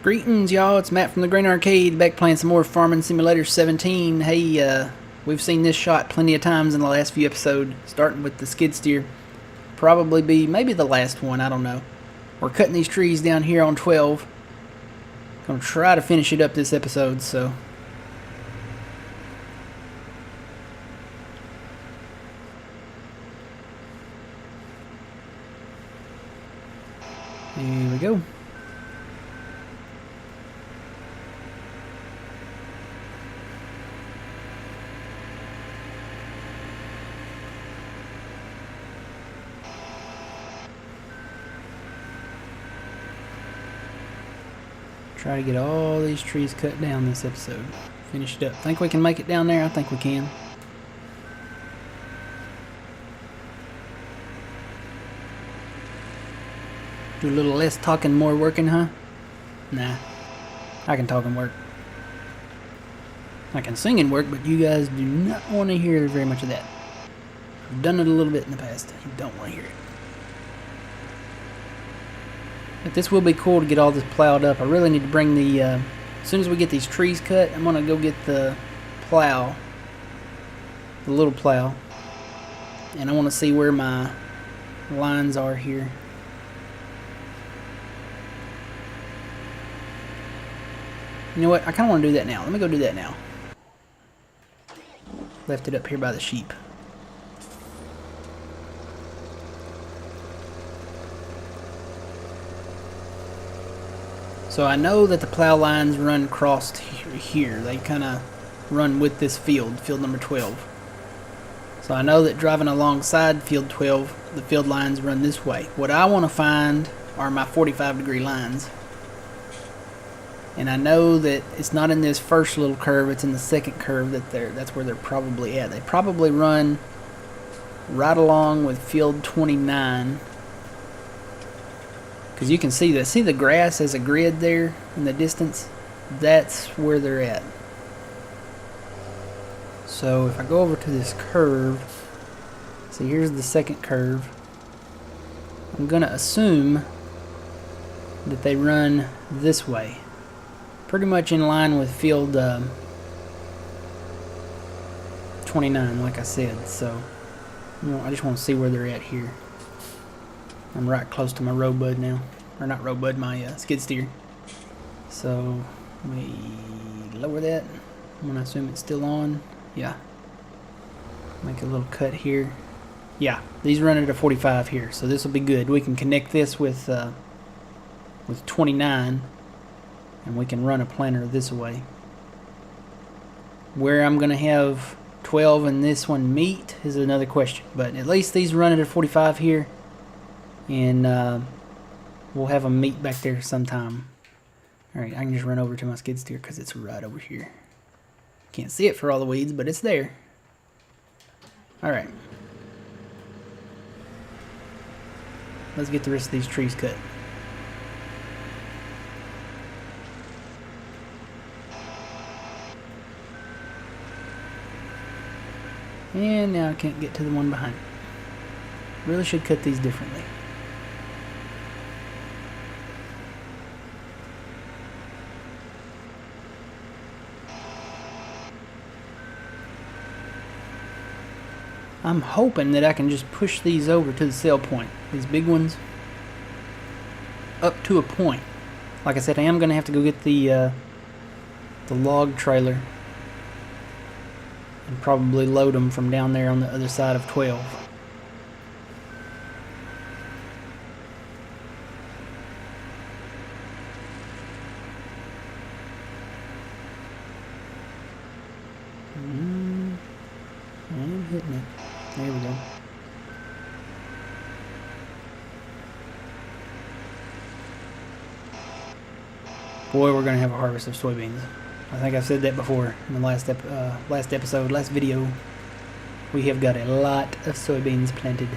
Greetings, y'all. It's Matt from the Green Arcade, back playing some more Farming Simulator 17. Hey, we've seen this shot plenty of times in the last few episodes, starting with the skid steer. Probably be maybe the last one, I don't know. We're cutting these trees down here on 12. Gonna try to finish it up this episode, so. Here we go. Try to get all these trees cut down this episode. Finish it up. Think we can make it down there? I think we can. Do a little less talking, more working, huh? Nah. I can talk and work. I can sing and work, but you guys do not want to hear very much of that. I've done it a little bit in the past. You don't want to hear it. But this will be cool to get all this plowed up. I really need to bring the, as soon as we get these trees cut, I'm going to go get the plow, the little plow, and I want to see where my lines are here. You know what, I kind of want to do that now. Let me go do that now. Left it up here by the sheep. So I know that the plow lines run across here. They kind of run with this field, field number 12. So I know that driving alongside field 12, the field lines run this way. What I want to find are my 45-degree lines. And I know that it's not in this first little curve, it's in the second curve that's where they're probably at. They probably run right along with field 29. Because you can see the grass as a grid there in the distance. That's where they're at. So if I go over to this curve, see here's the second curve. I'm gonna assume that they run this way, pretty much in line with field 29, like I said. So I just want to see where they're at here. I'm right close to my roadbud now. Or not roadbud, my skid steer. So, let me lower that. I'm going to assume it's still on. Yeah. Make a little cut here. Yeah, these run at a 45 here, so this will be good. We can connect this with 29, and we can run a planter this way. Where I'm going to have 12 and this one meet is another question. But at least these run at a 45 here. And we'll have them meet back there sometime. Alright, I can just run over to my skid steer because it's right over here. Can't see it for all the weeds, but it's there. Alright. Let's get the rest of these trees cut. And now I can't get to the one behind it. Really should cut these differently. I'm hoping that I can just push these over to the sale point, these big ones, up to a point. Like I said, I am going to have to go get the log trailer and probably load them from down there on the other side of 12. I'm hitting it. There we go. Boy, we're going to have a harvest of soybeans. I think I've said that before in the last episode, last video. We have got a lot of soybeans planted.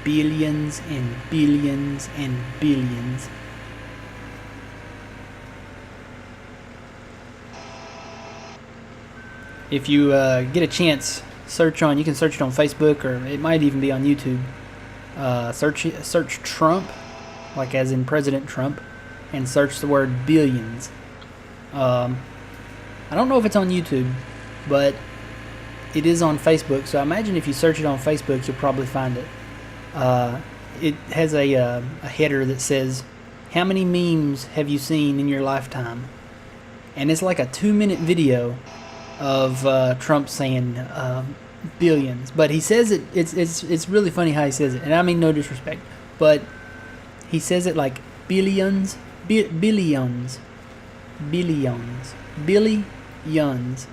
Billions and billions and billions. If you get a chance, you can search it on Facebook, or it might even be on YouTube. Search Trump, like as in President Trump, and search the word billions. I don't know if it's on YouTube, but it is on Facebook. So I imagine if you search it on Facebook, you'll probably find it. It has a header that says, "How many memes have you seen in your lifetime?" And it's like a 2-minute video of Trump saying billions, but he says it's really funny how he says it, and I mean no disrespect, but he says it like billions, billions, billions, billions,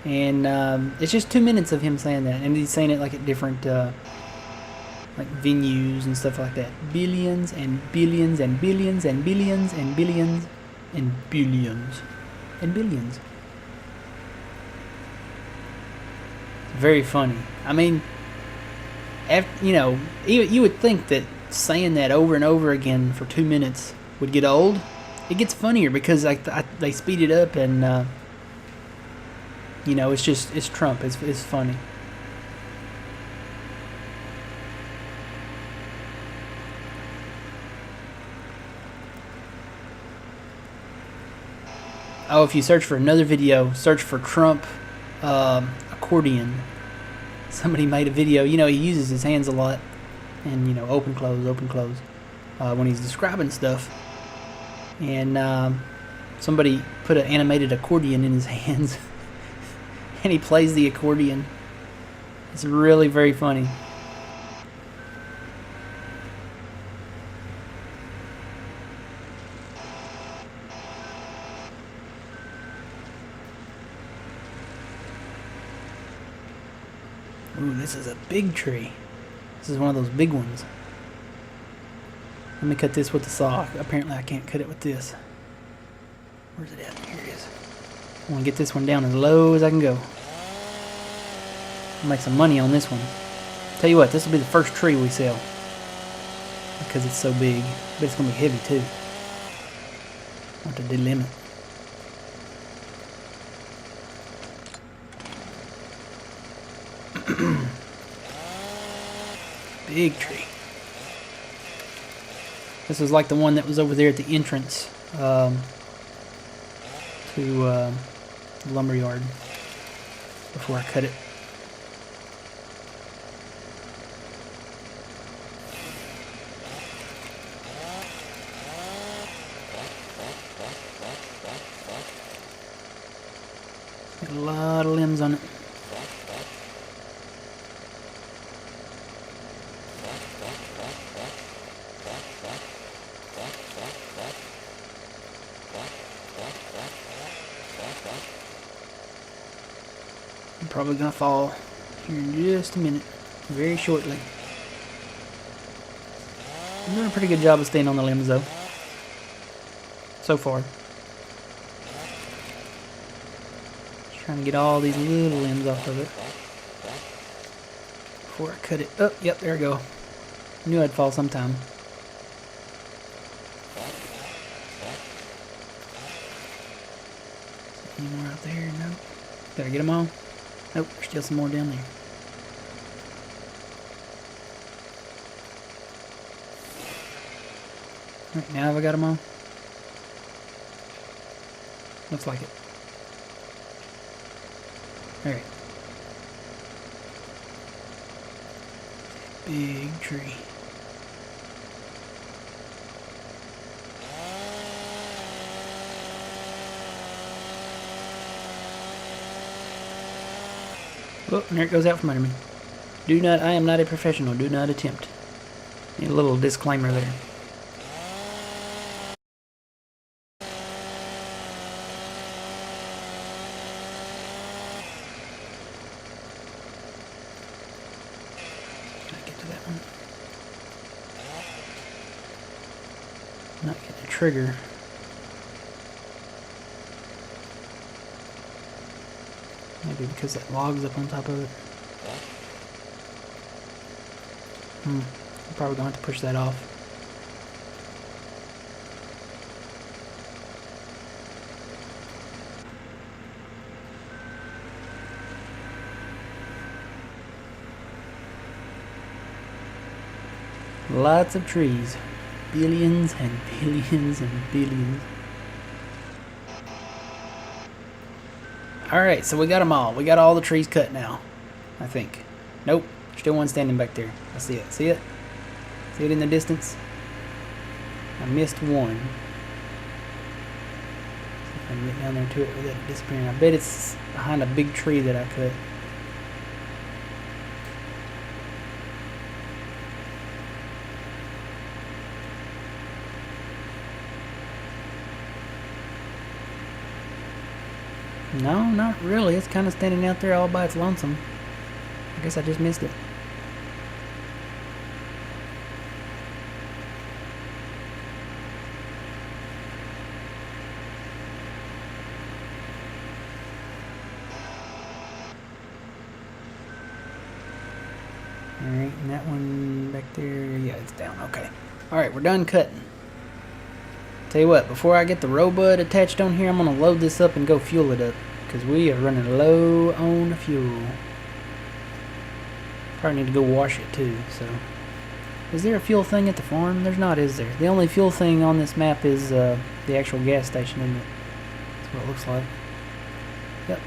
and it's just 2 minutes of him saying that, and he's saying it like at different like venues and stuff like that. Billions and billions and billions and billions and billions and billions and billions. Very funny. I mean, you would think that saying that over and over again for 2 minutes would get old. It gets funnier because they speed it up, and it's Trump. It's funny. Oh, if you search for another video, search for Trump accordion. Somebody made a video. He uses his hands a lot, and open close when he's describing stuff. And somebody put an animated accordion in his hands, and he plays the accordion. It's really very funny. Ooh, this is a big tree. This is one of those big ones. Let me cut this with the saw. Apparently I can't cut it with this. Where's it at? Here it is. I want to get this one down as low as I can go. I'll make some money on this one. Tell you what, this will be the first tree we sell, because it's so big. But it's going to be heavy too. I want to delimit. Big tree. This is like the one that was over there at the entrance to the lumberyard before I cut it. Got a lot of limbs on it. I'm probably gonna fall here in just a minute, very shortly. I'm doing a pretty good job of staying on the limbs though, so far. Just trying to get all these little limbs off of it before I cut it. Oh, yep, there we go. Knew I'd fall sometime. Any more out there? No. Did I get them all? Nope, there's still some more down there. Alright, now have I got them all? Looks like it. Alright. Big tree. Oh, and there it goes out from under me. I am not a professional. Do not attempt. Need a little disclaimer there. Try to get to that one. Not getting a trigger. Maybe because that log's up on top of it. I'm probably going to have to push that off. Lots of trees. billions and billions and billions. Alright, so we got them all. We got all the trees cut now, I think. Nope, still one standing back there. I see it. See it? See it in the distance? I missed one. See if I can get down there to it without it disappearing. I bet it's behind a big tree that I cut. No, not really. It's kind of standing out there all by its lonesome. I guess I just missed it. Alright, and that one back there, yeah, it's down. Okay. Alright, we're done cutting. Tell you what, before I get the robot attached on here, I'm going to load this up and go fuel it up. Because we are running low on fuel. Probably need to go wash it too, so. Is there a fuel thing at the farm? There's not, is there? The only fuel thing on this map is the actual gas station, isn't it? That's what it looks like. Yep.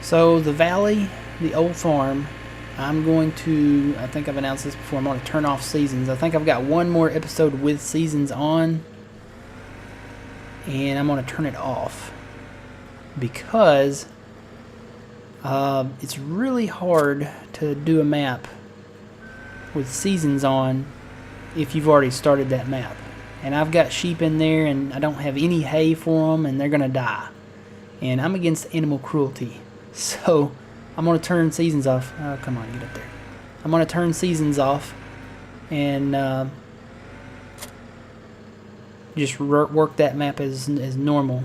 So the valley, the old farm, I'm going to, I think I've announced this before, I'm going to turn off seasons. I think I've got one more episode with seasons on, and I'm going to turn it off because it's really hard to do a map with seasons on if you've already started that map. And I've got sheep in there and I don't have any hay for them and they're going to die. And I'm against animal cruelty. So I'm going to turn seasons off. Oh, come on, get up there. I'm going to turn seasons off and just work that map as normal.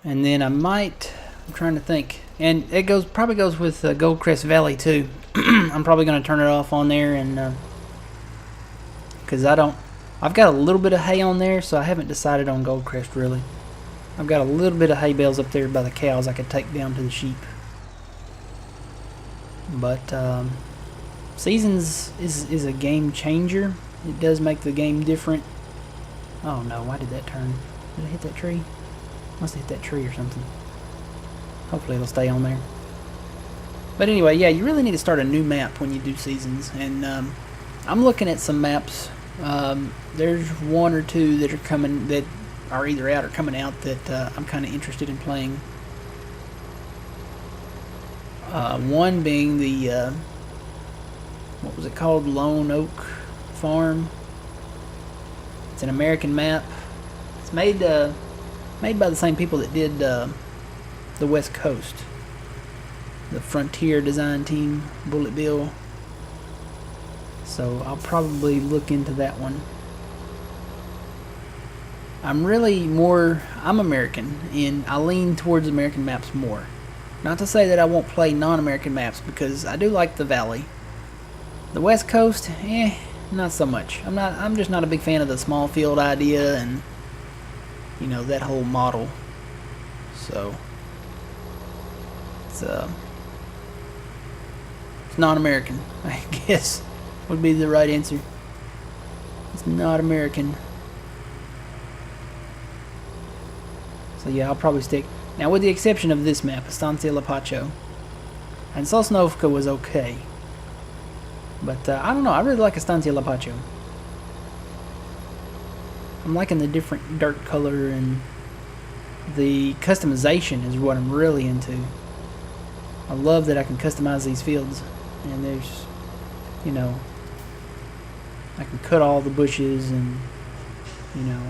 And then I might, I'm trying to think, and it probably goes with Goldcrest Valley too. I'm probably going to turn it off on there and because I've got a little bit of hay on there, so I haven't decided on Goldcrest really. I've got a little bit of hay bales up there by the cows I could take down to the sheep. But Seasons is a game changer. It does make the game different. Oh no, why did that turn? Did it hit that tree? Must have hit that tree or something. Hopefully it'll stay on there. But anyway, yeah, you really need to start a new map when you do Seasons. And I'm looking at some maps. There's one or two that are coming, that are either out or coming out that I'm kind of interested in playing. One being the what was it called? Lone Oak Farm. It's an American map. It's made by the same people that did the West Coast. The Frontier design team, Bullet Bill. So I'll probably look into that one. I'm American, and I lean towards American maps more. Not to say that I won't play non-American maps, because I do like the Valley. The West Coast, not so much. I'm just not a big fan of the small field idea and, you know, that whole model. So it's non-American, I guess, would be the right answer. It's not American. So yeah, I'll probably stick. Now, with the exception of this map, Estancia Lapacho, and Sosnovka was okay. But I don't know, I really like Estancia Lapacho. I'm liking the different dirt color, and the customization is what I'm really into. I love that I can customize these fields, and there's, you know, I can cut all the bushes and, you know.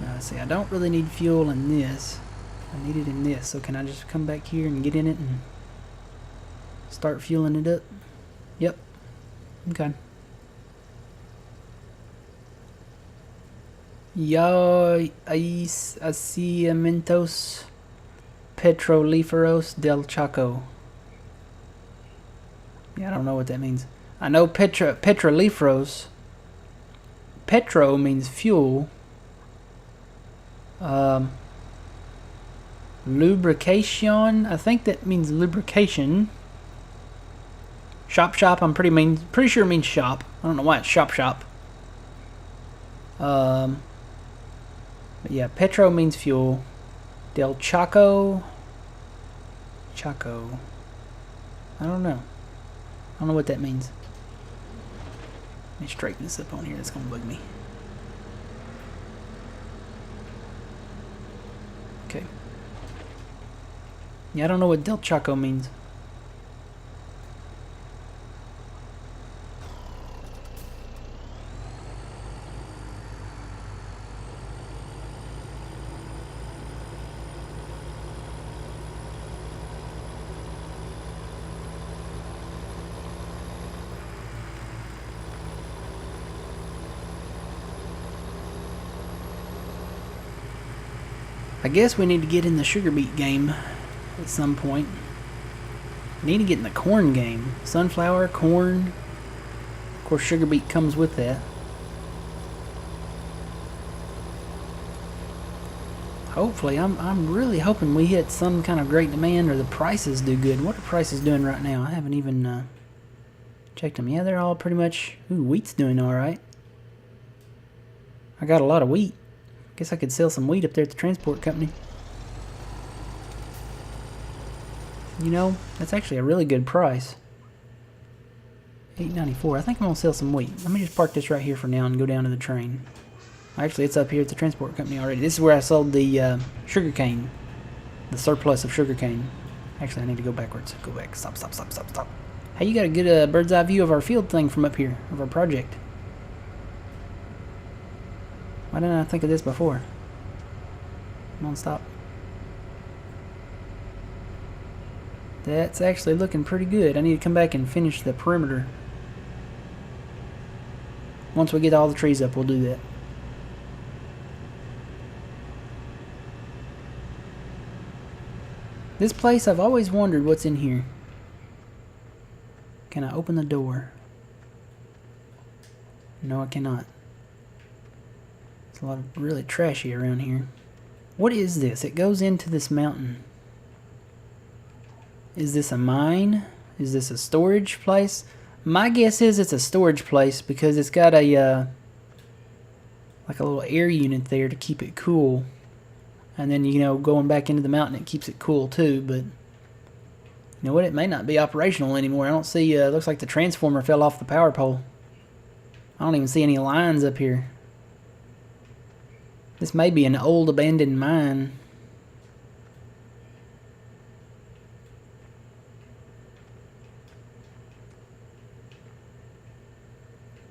Now, see, I don't really need fuel in this. I need it in this, so can I just come back here and get in it and start fueling it up? Yep. Okay. Yacimientos Petrolíferos del Chaco. Yeah, I don't know what that means. I know petrolifros. Petro means fuel. Lubrication, I think that means lubrication. Shop, I'm pretty sure it means shop. I don't know why it's shop. But yeah, petro means fuel. Del Chaco. Chaco. I don't know. I don't know what that means. Let me straighten this up on here. That's gonna bug me. Okay. Yeah, I don't know what Del Chaco means. I guess we need to get in the sugar beet game at some point. We need to get in the corn game. Sunflower, corn. Of course, sugar beet comes with that. Hopefully, I'm really hoping we hit some kind of great demand or the prices do good. What are prices doing right now? I haven't even checked them. Yeah, they're all pretty much... Ooh, wheat's doing alright. I got a lot of wheat. Guess I could sell some wheat up there at the transport company. You know, that's actually a really good price. $8.94. I think I'm gonna sell some wheat. Let me just park this right here for now and go down to the train. Actually, it's up here at the transport company already. This is where I sold the sugar cane, the surplus of sugar cane. Actually, I need to go backwards. Go back. Stop. Hey, you got a good bird's eye view of our field thing from up here, of our project. Why didn't I think of this before? Come on, stop. That's actually looking pretty good. I need to come back and finish the perimeter. Once we get all the trees up, we'll do that. This place, I've always wondered what's in here. Can I open the door? No, I cannot. It's a lot of really trashy around here. What is this? It goes into this mountain. Is this a mine? Is this a storage place? My guess is it's a storage place because it's got a like a little air unit there to keep it cool. And then, you know, going back into the mountain, it keeps it cool too. But you know what? It may not be operational anymore. I don't see. Looks like the transformer fell off the power pole. I don't even see any lines up here. This may be an old abandoned mine.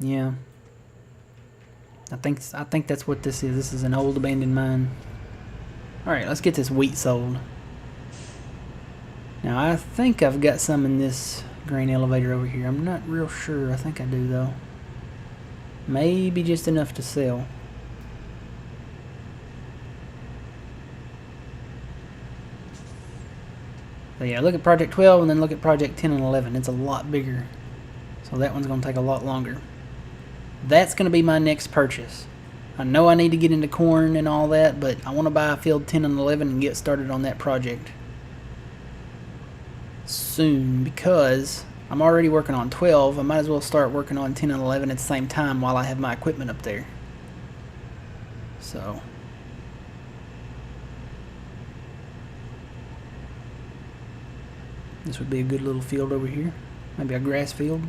Yeah. I think that's what this is. This is an old abandoned mine. Alright, let's get this wheat sold. Now, I think I've got some in this grain elevator over here. I'm not real sure. I think I do, though. Maybe just enough to sell. So yeah, look at Project 12 and then look at Project 10 and 11. It's a lot bigger. So that one's going to take a lot longer. That's going to be my next purchase. I know I need to get into corn and all that, but I want to buy a field 10 and 11 and get started on that project soon because I'm already working on 12. I might as well start working on 10 and 11 at the same time while I have my equipment up there. So this would be a good little field over here. Maybe a grass field.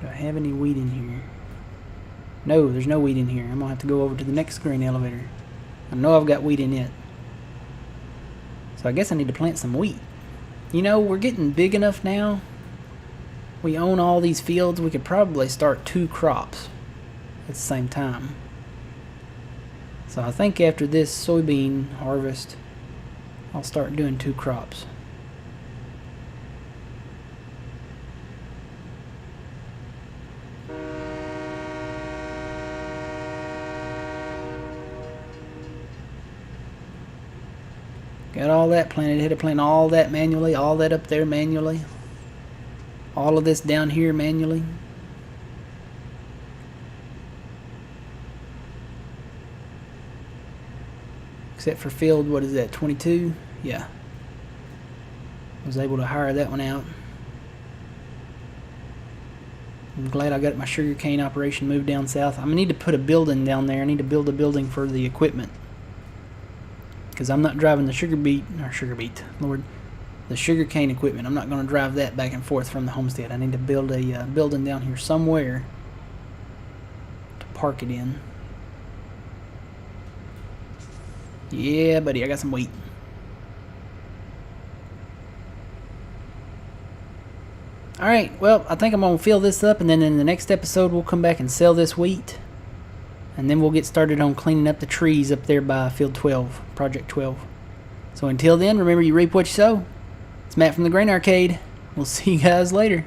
Do I have any wheat in here? No, there's no wheat in here. I'm going to have to go over to the next grain elevator. I know I've got wheat in it. So I guess I need to plant some wheat. You know, we're getting big enough now. We own all these fields. We could probably start 2 crops at the same time. So I think after this soybean harvest, I'll start doing 2 crops. Got all that planted. Had to plant all that manually. All that up there manually. All of this down here manually. Except for field, what is that, 22? Yeah. Was able to hire that one out. I'm glad I got my sugarcane operation moved down south. I'm gonna need to put a building down there. I need to build a building for the equipment, because I'm not driving the the sugarcane equipment. I'm not gonna drive that back and forth from the homestead. I need to build a building down here somewhere to park it in. Yeah, buddy, I got some wheat. Alright, well, I think I'm going to fill this up, and then in the next episode we'll come back and sell this wheat. And then we'll get started on cleaning up the trees up there by Field 12, Project 12. So until then, remember, you reap what you sow. It's Matt from the Grain Arcade. We'll see you guys later.